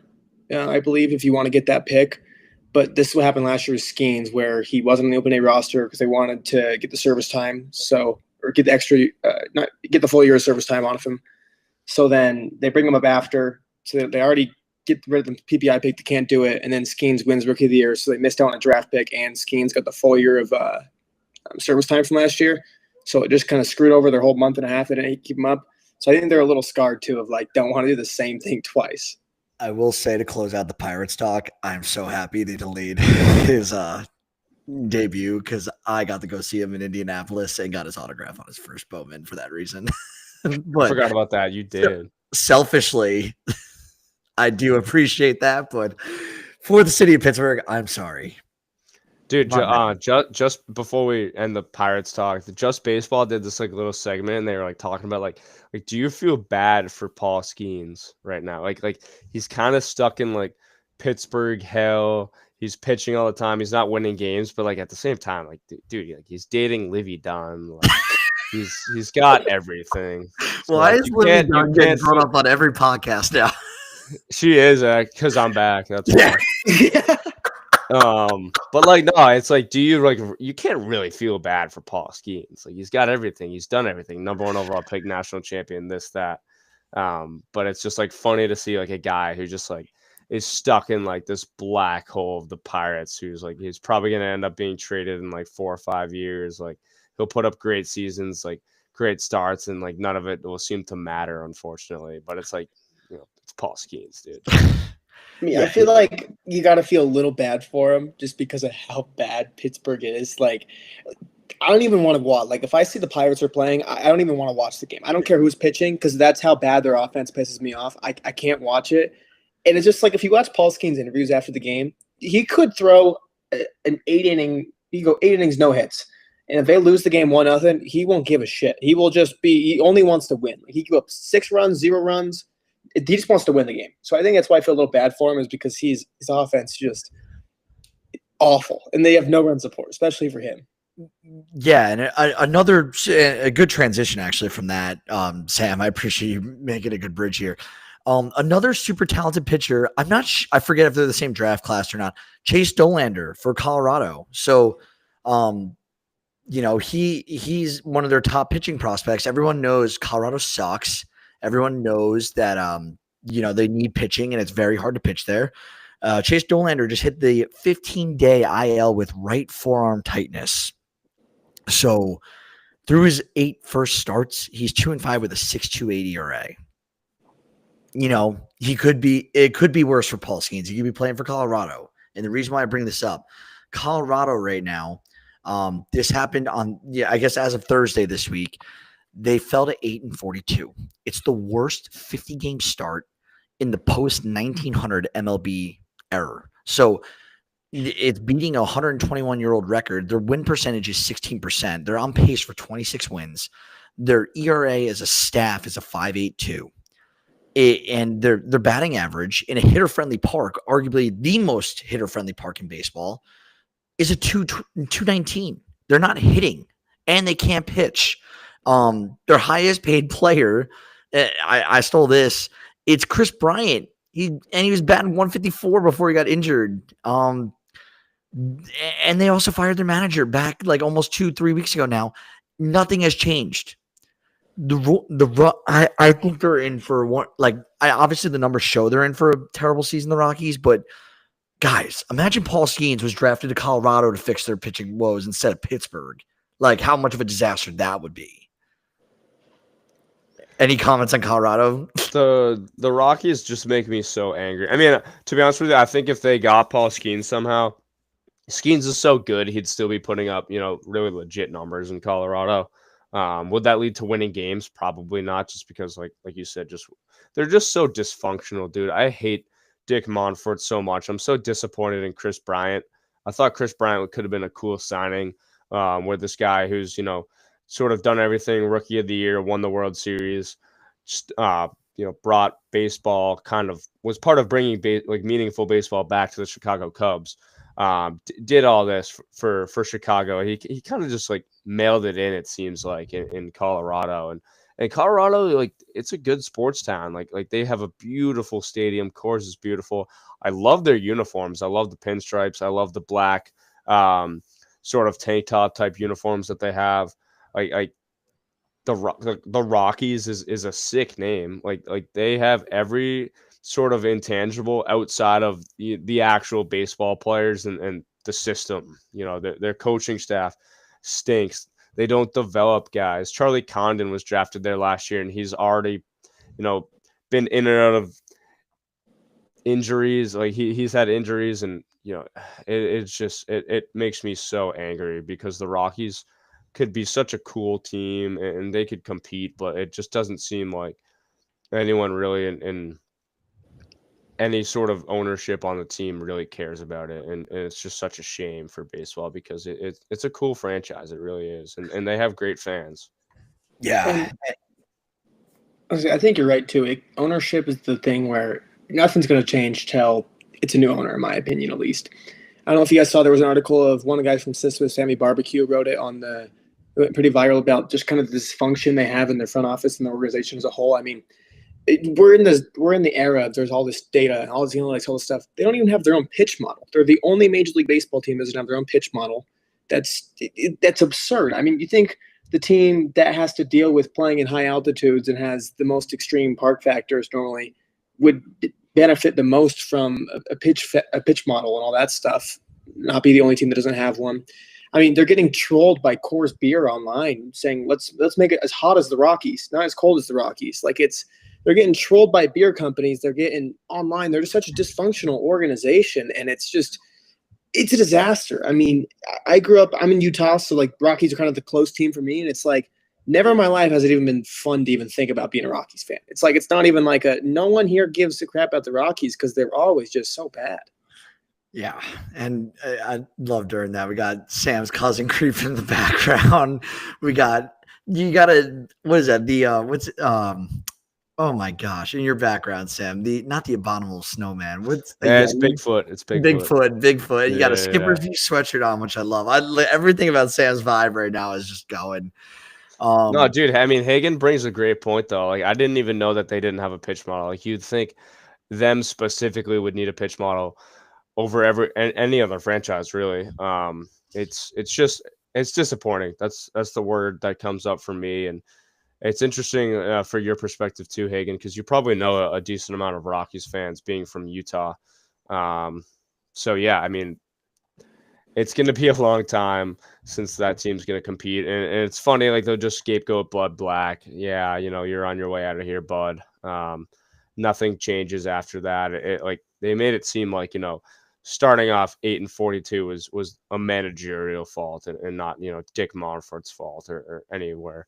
I believe, if you want to get that pick. But this is what happened last year with Skeens, where he wasn't on the opening day roster because they wanted to get the service time, or get the extra, not get the full year of service time off him. So then they bring him up after, so they already get rid of the PPI pick. They can't do it, and then Skeens wins Rookie of the Year, so they missed out on a draft pick, and Skeens got the full year of service time from last year. So it just kind of screwed over their whole month and a half. They didn't keep him up. So I think they're a little scarred too, of don't want to do the same thing twice.
I will say, to close out the Pirates talk, I'm so happy they delayed his debut, because I got to go see him in Indianapolis and got his autograph on his first Bowman for that reason. But
I forgot about that. You did.
Selfishly, I do appreciate that, but for the city of Pittsburgh, I'm sorry.
Dude, just before we end the Pirates talk, the Just Baseball did this little segment, and they were talking about do you feel bad for Paul Skeens right now? Like he's kind of stuck in Pittsburgh hell. He's pitching all the time. He's not winning games, but at the same time, dude, he's dating Livy Dunn. He's got everything. So,
why is Livy Dunn getting brought up on every podcast now?
She is, because I'm back. That's why.
Yeah.
But no, it's do you you can't really feel bad for Paul Skeens. He's got everything. He's done everything. Number 1 overall pick, national champion, this, that. But it's just funny to see a guy who just is stuck in this black hole of the Pirates, who's he's probably gonna end up being traded in 4 or 5 years. He'll put up great seasons, great starts, and none of it will seem to matter, unfortunately. But it's it's Paul Skeens, dude.
I feel like you got to feel a little bad for him just because of how bad Pittsburgh is. I don't even want to watch. If I see the Pirates are playing, I don't even want to watch the game. I don't care who's pitching, because that's how bad their offense pisses me off. I can't watch it. And it's just if you watch Paul Skeens' interviews after the game, he could throw an 8-inning, he go 8 innings, no hits. And if they lose the game 1-0, he won't give a shit. He will just he only wants to win. He can go up 6 runs, 0 runs. He just wants to win the game. So I think that's why I feel a little bad for him, is because his offense just awful, and they have no run support, especially for him.
Yeah, and a good transition actually from that, Sam. I appreciate you making a good bridge here. Another super talented pitcher. I forget if they're the same draft class or not. Chase Dolander for Colorado. So, he's one of their top pitching prospects. Everyone knows Colorado sucks. Everyone knows that, they need pitching, and it's very hard to pitch there. Chase Dolander just hit the 15-day IL with right forearm tightness. So through his 8 first starts, he's 2-5 with a 6.28 ERA. It could be worse for Paul Skeens. He could be playing for Colorado. And the reason why I bring this up, Colorado right now, this happened I guess as of Thursday this week, they fell to 8-42. It's the worst 50-game start in the post-1900 MLB era. So it's beating a 121-year-old record. Their win percentage is 16%. They're on pace for 26 wins. Their ERA as a staff is a 5.82. And their batting average in a hitter-friendly park, arguably the most hitter-friendly park in baseball, is a 219. They're not hitting, and they can't pitch. Their highest paid player, I stole this, it's Chris Bryant. He was batting 154 before he got injured. And they also fired their manager back like almost 2-3 weeks ago now. Nothing has changed. I think they're in for one. Like, obviously the numbers show they're in for a terrible season, the Rockies. But guys, imagine Paul Skeens was drafted to Colorado to fix their pitching woes instead of Pittsburgh. Like, how much of a disaster that would be. Any comments on Colorado?
The Rockies just make me so angry. I mean, to be honest with you, I think if they got Paul Skeens somehow, Skeens is so good, he'd still be putting up, really legit numbers in Colorado. Would that lead to winning games? Probably not, just because, like you said, they're just so dysfunctional, dude. I hate Dick Monfort so much. I'm so disappointed in Chris Bryant. I thought Chris Bryant could have been a cool signing, where this guy who's sort of done everything, Rookie of the Year, won the World Series, just brought baseball, kind of was part of bringing meaningful baseball back to the Chicago Cubs. Did all this for Chicago. He kind of just like mailed it in, it seems like, in Colorado. And Colorado, like, it's a good sports town. Like they have a beautiful stadium. Course is beautiful. I love their uniforms. I love the pinstripes. I love the black sort of tank top type uniforms that they have. Like the Rockies is a sick name. Like they have every sort of intangible outside of the actual baseball players and the system. Their coaching staff stinks. They don't develop guys. Charlie Condon was drafted there last year, and he's already, been in and out of injuries. Like he's had injuries, and it makes me so angry because the Rockies could be such a cool team and they could compete, but it just doesn't seem like anyone really in any sort of ownership on the team really cares about it. And it's just such a shame for baseball because it's a cool franchise. It really is. And they have great fans.
Yeah.
I think you're right too. Ownership is the thing where nothing's going to change till it's a new owner, in my opinion, at least. I don't know if you guys saw, there was an article of one of the guys from Siswa, Sammy Barbecue, wrote it it went pretty viral about just kind of the dysfunction they have in their front office and the organization as a whole. I mean, we're in the era of there's all this data and all this analytics, all this stuff. They don't even have their own pitch model. They're the only Major League Baseball team that doesn't have their own pitch model. That's absurd. I mean, you think the team that has to deal with playing in high altitudes and has the most extreme park factors normally would benefit the most from a pitch model and all that stuff, not be the only team that doesn't have one. I mean, they're getting trolled by Coors Beer online saying, let's make it as hot as the Rockies, not as cold as the Rockies. Like they're getting trolled by beer companies. They're getting online. They're just such a dysfunctional organization. And it's a disaster. I mean, I'm in Utah, so like Rockies are kind of the close team for me. And it's like, never in my life has it even been fun to even think about being a Rockies fan. It's like, it's not even like no one here gives a crap about the Rockies because they're always just so bad.
Yeah, and I love during that. We got Sam's cousin creeping in the background. What is that? Oh my gosh, in your background, Sam, not the abominable snowman. It's
Bigfoot. It's Bigfoot.
Bigfoot. You got a Skipper's View sweatshirt on, which I love. Everything about Sam's vibe right now is just going.
No, dude. I mean, Hagen brings a great point, though. Like, I didn't even know that they didn't have a pitch model. Like, you'd think them specifically would need a pitch model over any other franchise, really. It's disappointing. That's the word that comes up for me, and it's interesting for your perspective too, Hagen, because you probably know a decent amount of Rockies fans, being from Utah. So yeah, I mean, it's going to be a long time since that team's going to compete, and it's funny, like they'll just scapegoat Bud Black. Yeah, you're on your way out of here, Bud. Nothing changes after that. Like they made it seem like starting off 8-42 was a managerial fault and not Dick Monfort's fault or anywhere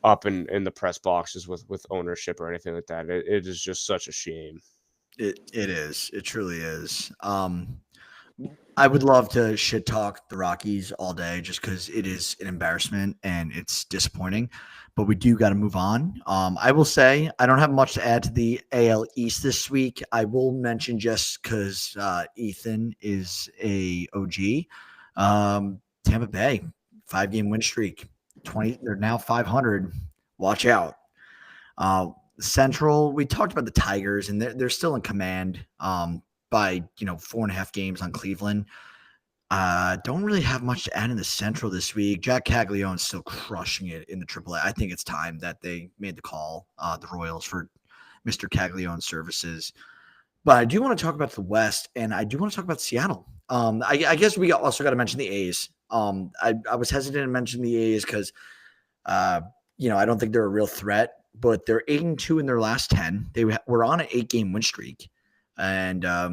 up in the press boxes with ownership or anything like that. It is just such a shame.
It is. It truly is. I would love to shit talk the Rockies all day just because it is an embarrassment and it's disappointing, but we do got to move on. I will say I don't have much to add to the AL East this week. I will mention just because Ethan is a OG. Tampa Bay 5-game win streak. They're now 500. Watch out. Central, we talked about the Tigers, and they're still in command by 4.5 games on Cleveland. Don't really have much to add in the Central this week. Jack Caglione's still crushing it in the AAA. I think it's time that they made the call, the Royals, for Mr. Caglione's services. But I do want to talk about the West, and I do want to talk about Seattle. I guess we also got to mention the A's. I was hesitant to mention the A's because, I don't think they're a real threat, but they're 8-2 in their last 10. They were on an 8-game win streak, and I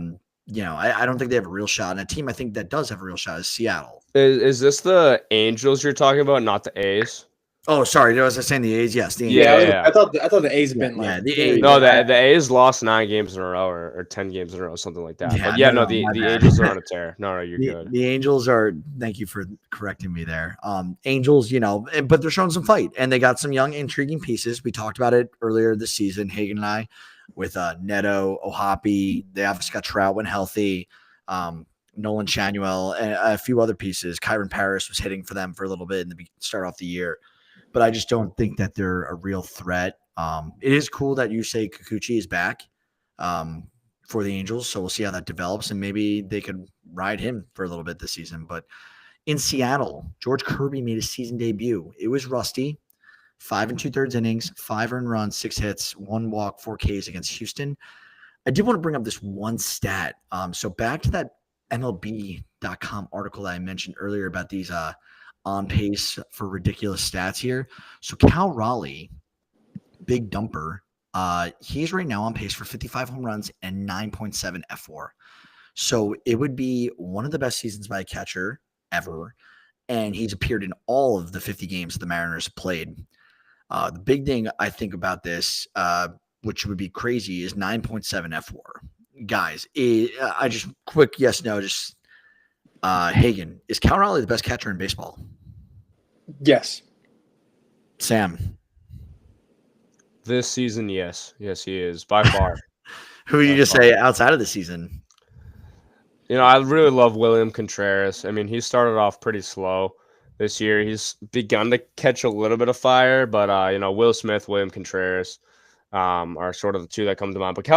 don't think they have a real shot. And a team I think that does have a real shot is Seattle.
Is this the Angels you're talking about, not the A's?
Oh, sorry. Was I saying the A's? Yes, the A's.
Yeah. I thought the A's have been
the A's.
No, the A's lost 9 games in a row or 10 games in a row, something like that. But the Angels are on a tear. No, you're good.
The Angels are. Thank you for correcting me there. Angels, but they're showing some fight, and they got some young, intriguing pieces. We talked about it earlier this season, Hagen and I, with Neto, Ohapi. They obviously got Trout when healthy. Nolan Shanuel, and a few other pieces. Kyron Paris was hitting for them for a little bit in the start off the year. But I just don't think that they're a real threat. It is cool that you say Kikuchi is back for the Angels, so we'll see how that develops, and maybe they could ride him for a little bit this season. But in Seattle, George Kirby made his season debut. It was rusty. 5 2/3 innings, 5 earned runs, 6 hits, 1 walk, 4 Ks against Houston. I did want to bring up this one stat. So back to that MLB.com article that I mentioned earlier about these on pace for ridiculous stats here. So Cal Raleigh, big dumper, he's right now on pace for 55 home runs and 9.7 F4. So it would be one of the best seasons by a catcher ever. And he's appeared in all of the 50 games the Mariners played. The big thing I think about this, which would be crazy, is 9.7 F4. Guys, I just quick yes, no, just Hagen, is Cal Raleigh the best catcher in baseball?
Yes.
Sam.
This season, yes. Yes, he is, by far.
Who you just say outside of the season?
I really love William Contreras. I mean, he started off pretty slow this year. He's begun to catch a little bit of fire, but, Will Smith, William Contreras are sort of the two that come to mind. But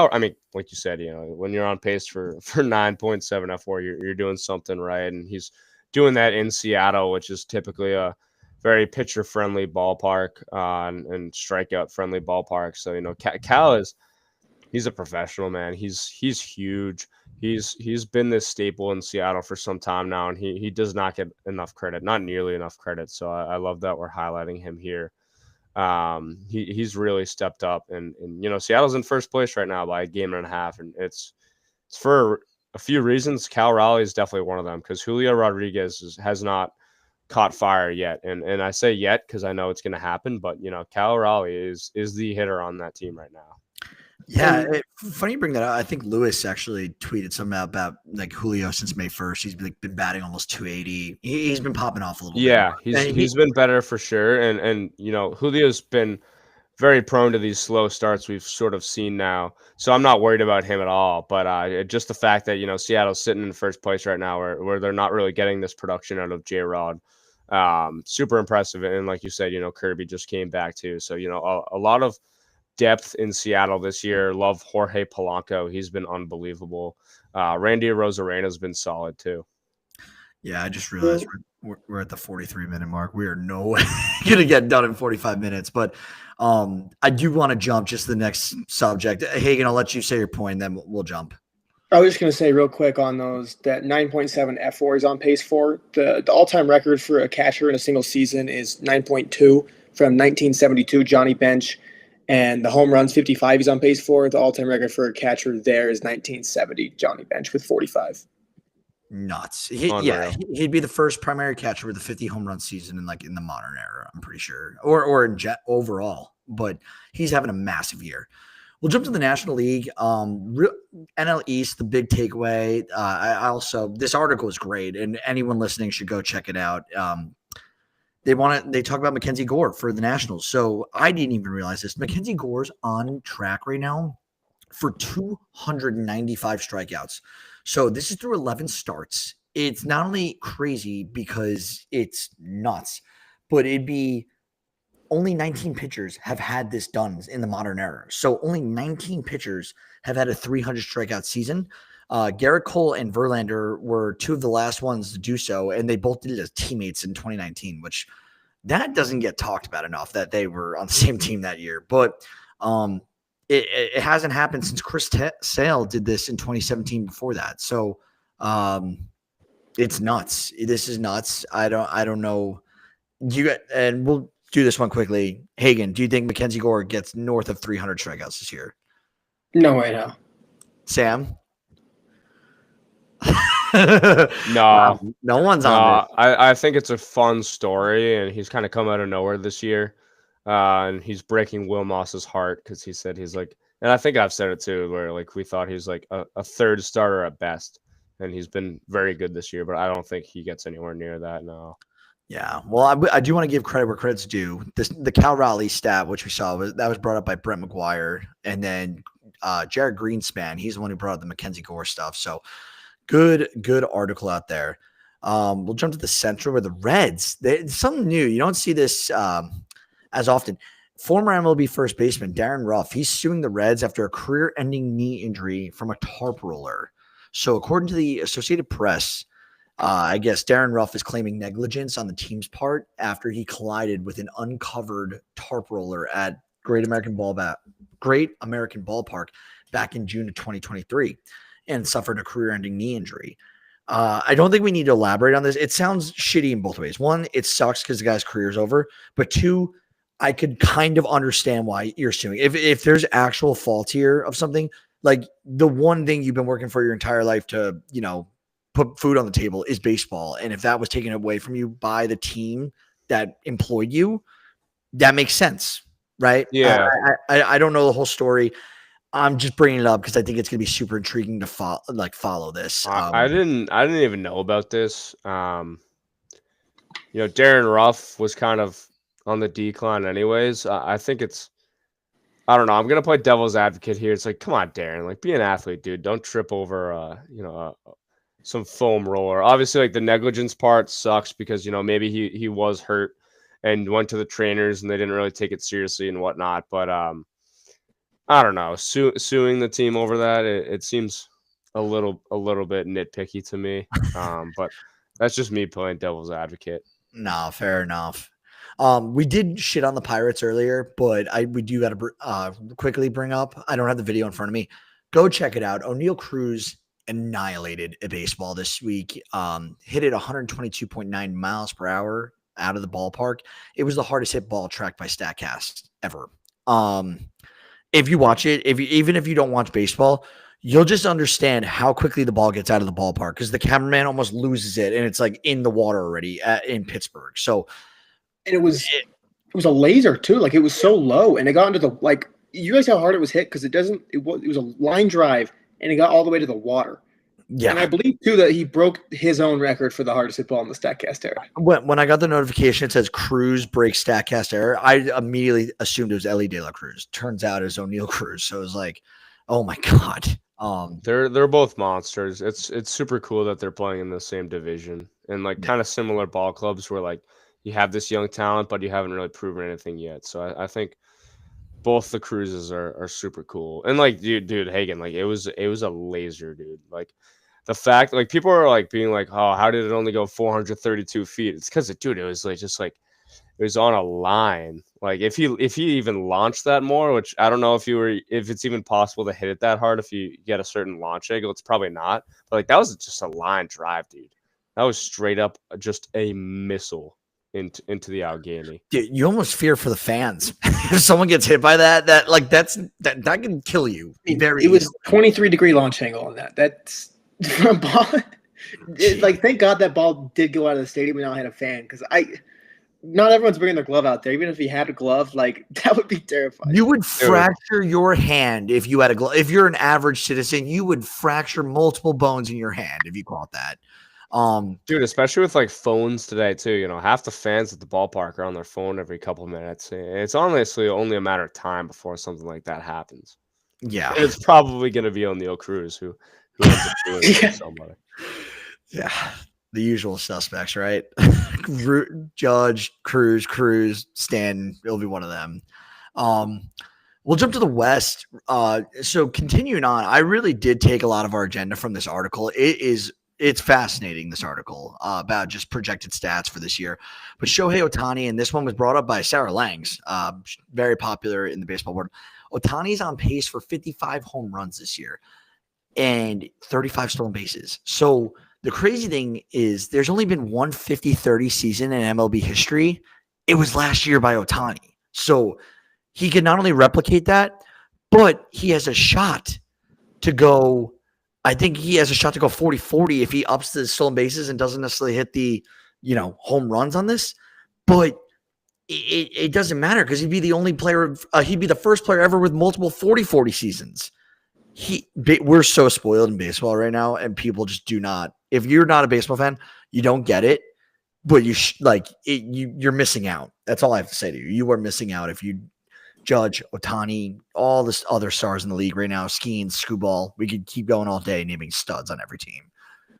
like you said, when you're on pace for 9.7 F4, you're doing something right. And he's doing that in Seattle, which is typically a very pitcher-friendly ballpark and strikeout-friendly ballpark. So, Cal he's a professional, man. He's huge. He's been this staple in Seattle for some time now, and he does not get enough credit, not nearly enough credit. So I love that we're highlighting him here. He's really stepped up, and Seattle's in first place right now by a game and a half, and it's for a few reasons. Cal Raleigh is definitely one of them because Julio Rodriguez has not caught fire yet, and I say yet because I know it's going to happen, but Cal Raleigh is the hitter on that team right now.
Yeah, funny you bring that up. I think Lewis actually tweeted something about like Julio since May 1st. He's been batting almost 280. He's been popping off a little bit.
Yeah, he's been better for sure. And Julio's been very prone to these slow starts we've sort of seen now. So I'm not worried about him at all. But just the fact that, Seattle's sitting in first place right now where they're not really getting this production out of J-Rod. Super impressive. And like you said, Kirby just came back too. So, a lot of depth in Seattle this year. Love Jorge Polanco. He's been unbelievable. Randy Rosarena's been solid too.
Yeah, I just realized we're at the 43-minute mark. We are no way going to get done in 45 minutes. But I do want to jump just to the next subject. Hagen, I'll let you say your point, then we'll jump.
I was just going to say real quick on those that 9.7 F4 is on pace for. The all-time record for a catcher in a single season is 9.2 from 1972, Johnny Bench. And the home runs, 55 he's on pace for. The all-time record for a catcher there is 1970, Johnny Bench with 45.
Nuts. He'd be the first primary catcher with a 50 home run season in the modern era, I'm pretty sure, or in overall. But he's having a massive year. We'll jump to the National League. NL East, the big takeaway. This article is great, and anyone listening should go check it out. They talk about Mackenzie Gore for the Nationals. So I didn't even realize this. Mackenzie Gore's on track right now for 295 strikeouts. So this is through 11 starts. It's not only crazy because it's nuts, but it'd be only 19 pitchers have had this done in the modern era. So only 19 pitchers have had a 300 strikeout season. Garrett Cole and Verlander were two of the last ones to do so, and they both did it as teammates in 2019, which that doesn't get talked about enough that they were on the same team that year. But it hasn't happened since Chris Sale did this in 2017 before that. So it's nuts. This is nuts. I don't know. And we'll do this one quickly. Hagen, do you think Mackenzie Gore gets north of 300 strikeouts this year?
No way, no.
Sam?
No,
wow, no one's on this.
I think it's a fun story, and he's kind of come out of nowhere this year. And he's breaking Will Moss's heart because he said he's like, and I think I've said it too, where like we thought he's like a third starter at best, and he's been very good this year, but I don't think he gets anywhere near that. No.
Yeah, well, I do want to give credit where credit's due. The Cal Raleigh stat, which we saw, was brought up by Brent McGuire, and then Jared Greenspan. He's the one who brought up the Mackenzie Gore stuff. So good article out there. We'll jump to the Central where the Reds. It's something new. You don't see this as often. Former MLB first baseman Darren Ruff, he's suing the Reds after a career-ending knee injury from a tarp roller. So according to the Associated Press, I guess Darren Ruff is claiming negligence on the team's part after he collided with an uncovered tarp roller at Great American Ballpark back in June of 2023 and suffered a career-ending knee injury. I don't think we need to elaborate on this. It sounds shitty in both ways. One, it sucks because the guy's career's over. But two, I could kind of understand why you're suing. If there's actual fault here of something, like the one thing you've been working for your entire life to, put food on the table is baseball. And if that was taken away from you by the team that employed you, that makes sense, right?
Yeah.
I don't know the whole story. I'm just bringing it up because I think it's going to be super intriguing to follow this.
I didn't even know about this. Darren Ruff was kind of on the decline anyways. I think I don't know. I'm going to play devil's advocate here. It's like, come on, Darren, like be an athlete, dude. Don't trip over, some foam roller. Obviously, like the negligence part sucks because, maybe he was hurt and went to the trainers and they didn't really take it seriously and whatnot. But I don't know. Suing the team over that, it seems a little bit nitpicky to me. But that's just me playing devil's advocate.
No, fair enough. We did shit on the Pirates earlier, but we do got to quickly bring up. I don't have the video in front of me. Go check it out. O'Neal Cruz annihilated a baseball this week. Hit it 122.9 miles per hour out of the ballpark. It was the hardest hit ball tracked by Statcast ever. If you watch it, even if you don't watch baseball, you'll just understand how quickly the ball gets out of the ballpark because the cameraman almost loses it and it's like in the water already in Pittsburgh. So.
And it was a laser too. Like it was so low, and it got into the You guys how hard it was hit because it was a line drive, and it got all the way to the water. Yeah, and I believe too that he broke his own record for the hardest hit ball in the Statcast era.
When I got the notification, it says Cruz breaks Statcast era. I immediately assumed it was Ellie De La Cruz. Turns out it was O'Neal Cruz. So it was like, oh my god.
They're both monsters. It's super cool that they're playing in the same division and kind of similar ball clubs where you have this young talent, but you haven't really proven anything yet. So I think both the Cruzes are super cool. And dude, Hagen, it was a laser, dude. The fact, people are being like, oh, how did it only go 432 feet? It's because it was it was on a line. If he even launched that more, which I don't know if it's even possible to hit it that hard if you get a certain launch angle. It's probably not. But that was just a line drive, dude. That was straight up just a missile into the Allegheny.
Dude, you almost fear for the fans. If someone gets hit by that can kill you.
It was 23-degree launch angle on that. That's from ball. Thank God that ball did go out of the stadium and now had a fan because not everyone's bringing their glove out there. Even if he had a glove, that would be terrifying.
You would fracture your hand if you had a glove. If you're an average citizen, you would fracture multiple bones in your hand if you caught that.
Dude, especially with phones today too, half the fans at the ballpark are on their phone every couple of minutes. It's honestly only a matter of time before something like that happens.
Yeah,
and it's probably going to be O'Neal Cruz who ends up doing it to somebody.
Yeah, the usual suspects, right? Judge, Cruz, Stanton. It'll be one of them. We'll jump to the West. So continuing on, I really did take a lot of our agenda from this article. It's fascinating, this article about just projected stats for this year. But Shohei Ohtani, and this one was brought up by Sarah Langs, very popular in the baseball world. Ohtani's on pace for 55 home runs this year and 35 stolen bases. So the crazy thing is there's only been one 50-30 season in MLB history. It was last year by Ohtani. So he can not only replicate that, but he has a shot to go. I think he has a shot to go 40-40 if he ups the stolen bases and doesn't necessarily hit the, home runs on this. But it doesn't matter because he'd be the only player. He'd be the first player ever with multiple 40-40 seasons. We're so spoiled in baseball right now, and people just do not. If you're not a baseball fan, you don't get it. But you're missing out. That's all I have to say to you. You are missing out if you Judge, Ohtani, all this other stars in the league right now, Skeens, Screwball. We could keep going all day naming studs on every team.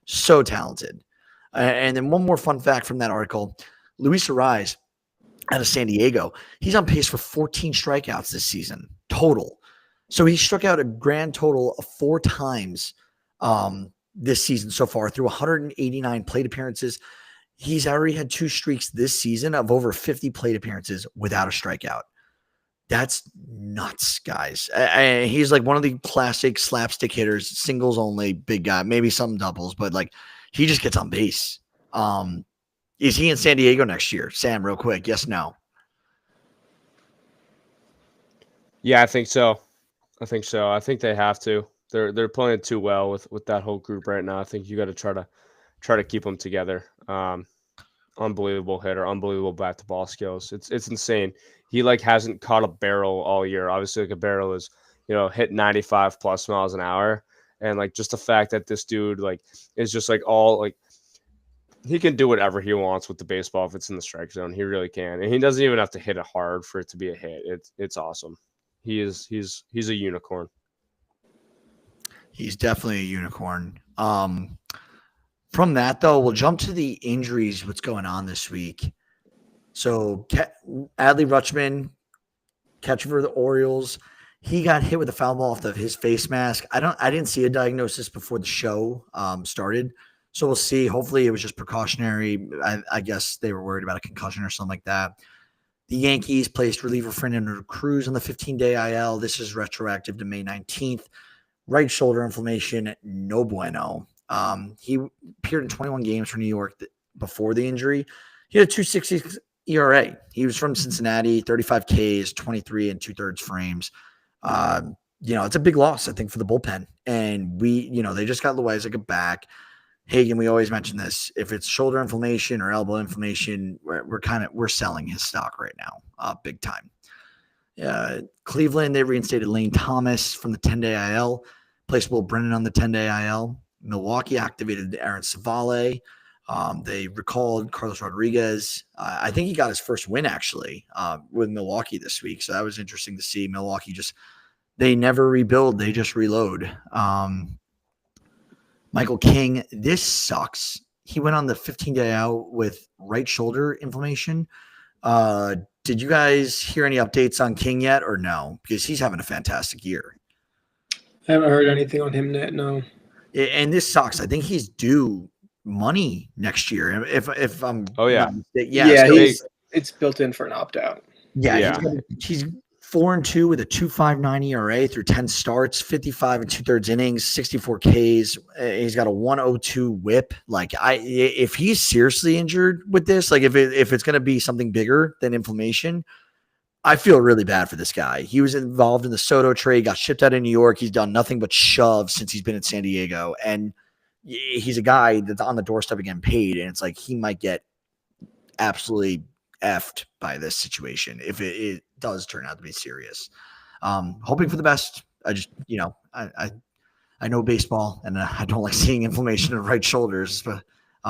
So talented. And then one more fun fact from that article. Luis Ariz out of San Diego, he's on pace for 14 strikeouts this season total. So he struck out a grand total of 4 times this season so far through 189 plate appearances. He's already had 2 streaks this season of over 50 plate appearances without a strikeout. That's nuts, guys. And he's like one of the classic slapstick hitters, singles only, big guy, maybe some doubles, but he just gets on base. Is he in San Diego next year? Sam, real quick. Yes, no.
Yeah, I think so. I think they have to. They're playing too well with that whole group right now. I think you got to try to keep them together. Unbelievable hitter, unbelievable bat to ball skills. It's insane. He hasn't caught a barrel all year. Obviously, a barrel is hit 95 plus miles an hour, and just the fact that this dude is just all he can do whatever he wants with the baseball if it's in the strike zone. He really can, and he doesn't even have to hit it hard for it to be a hit. It's awesome. He's a unicorn.
He's definitely a unicorn. From that, though, we'll jump to the injuries, what's going on this week. So Adley Rutschman, catcher for the Orioles, he got hit with a foul ball off his face mask. I didn't see a diagnosis before the show started. So we'll see. Hopefully it was just precautionary. I guess they were worried about a concussion or something like that. The Yankees placed reliever Fernando Cruz on the 15-day IL. This is retroactive to May 19th. Right shoulder inflammation, no bueno. He appeared in 21 games for New York before the injury. He had a 2.60 ERA. He was from Cincinnati, 35 Ks, 23 and 2/3 frames. It's a big loss, I think, for the bullpen. And they just got Loaizaga back. Hagen, we always mention this. If it's shoulder inflammation or elbow inflammation, we're selling his stock right now, big time. Cleveland, they reinstated Lane Thomas from the 10-day IL, placed Will Brennan on the 10-day IL. Milwaukee activated Aaron Savale. They recalled Carlos Rodriguez. I think he got his first win, actually, with Milwaukee this week. So that was interesting to see. Milwaukee they never rebuild. They just reload. Michael King, this sucks. He went on the 15-day out with right shoulder inflammation. Did you guys hear any updates on King yet or no? Because he's having a fantastic year.
I haven't heard anything on him yet, no.
And this sucks. I think he's due money next year. If I'm
it's built in for an opt-out.
Yeah. He's 4-2 with a 2.59 ERA through 10 starts, 55 and 2/3 innings, 64 Ks. He's got a 1.02 WHIP. If he's seriously injured with this, if it's going to be something bigger than inflammation, I feel really bad for this guy. He was involved in the Soto trade, got shipped out of New York. He's done nothing but shove since he's been in San Diego. And he's a guy that's on the doorstep again paid. And it's he might get absolutely effed by this situation if it does turn out to be serious. Hoping for the best. I just, I know baseball and I don't like seeing inflammation in right shoulders. But we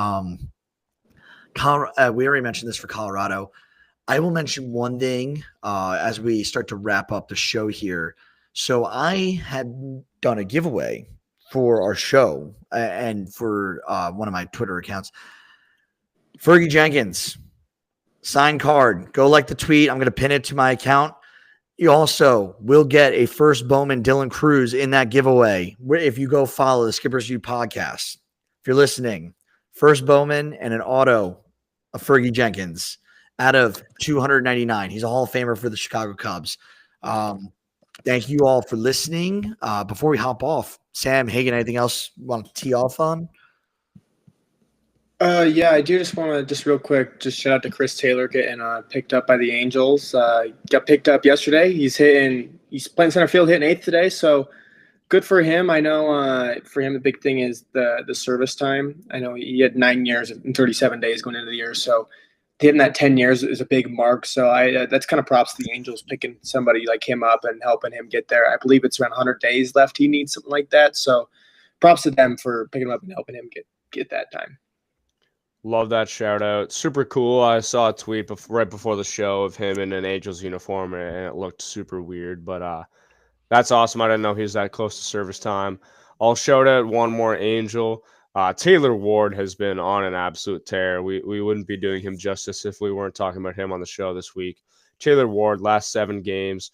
already mentioned this for Colorado. I will mention one thing as we start to wrap up the show here. So I had done a giveaway for our show and for one of my Twitter accounts. Fergie Jenkins, signed card. Go like the tweet. I'm going to pin it to my account. You also will get a first Bowman Dylan Cruz in that giveaway if you go follow the Skipper's View podcast. If you're listening, first Bowman and an auto of Fergie Jenkins out of 299. He's a Hall of Famer for the Chicago Cubs. Thank you all for listening. Before we hop off, Sam, Hagan, anything else you want to tee off on?
Yeah, I do just want to just real quick just shout out to Chris Taylor getting picked up by the Angels. Got picked up yesterday. He's playing center field, hitting eighth today. So good for him. I know for him the big thing is the service time. I know he had 9 years and 37 days going into the year. So hitting that 10 years is a big mark. So that's kind of props to the Angels picking somebody like him up and helping him get there. I believe it's around 100 days left. He needs something like that. So props to them for picking him up and helping him get that time.
Love that shout out. Super cool. I saw a tweet right before the show of him in an Angels uniform, and it looked super weird. But that's awesome. I didn't know he was that close to service time. I'll shout out one more Angel. Taylor Ward has been on an absolute tear. We wouldn't be doing him justice if we weren't talking about him on the show this week. Taylor Ward, last 7 games,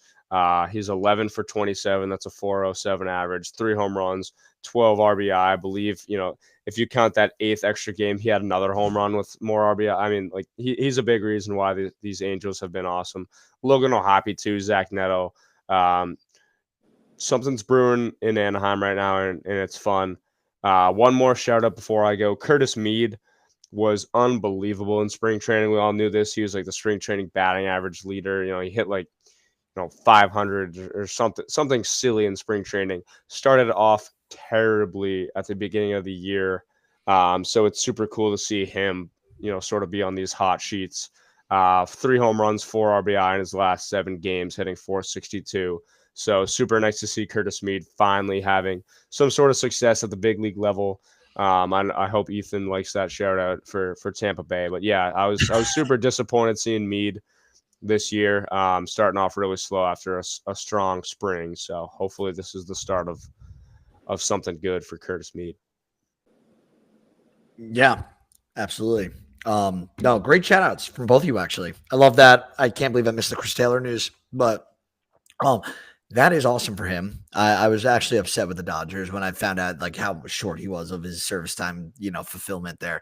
he's 11 for 27. That's a 407 average, 3 home runs, 12 RBI. I believe, if you count that 8th extra game, he had another home run with more RBI. I mean, like he's a big reason why these Angels have been awesome. Logan O'Hoppe too, Zach Neto. Something's brewing in Anaheim right now, and it's fun. One more shout out before I go. Curtis Mead was unbelievable in spring training. We all knew this. He was like the spring training batting average leader. He hit like 500 or something silly in spring training. Started off terribly at the beginning of the year. So it's super cool to see him, sort of be on these hot sheets. 3 home runs, 4 RBI in his last 7 games, hitting 462. So super nice to see Curtis Mead finally having some sort of success at the big league level. I hope Ethan likes that shout out for Tampa Bay. But yeah, I was super disappointed seeing Mead this year, starting off really slow after a strong spring. So hopefully this is the start of something good for Curtis Mead.
Yeah, absolutely. No, great shout outs from both of you, actually. I love that. I can't believe I missed the Chris Taylor news, but that is awesome for him. I was actually upset with the Dodgers when I found out like how short he was of his service time, fulfillment there.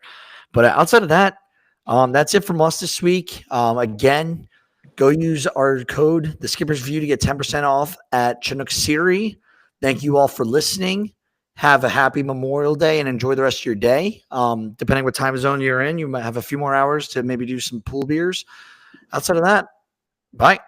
But outside of that, that's it from us this week. Again, go use our code, the Skipper's View, to get 10% off at Chinook Siri. Thank you all for listening. Have a happy Memorial Day and enjoy the rest of your day. Depending what time zone you're in, you might have a few more hours to maybe do some pool beers. Outside of that, bye.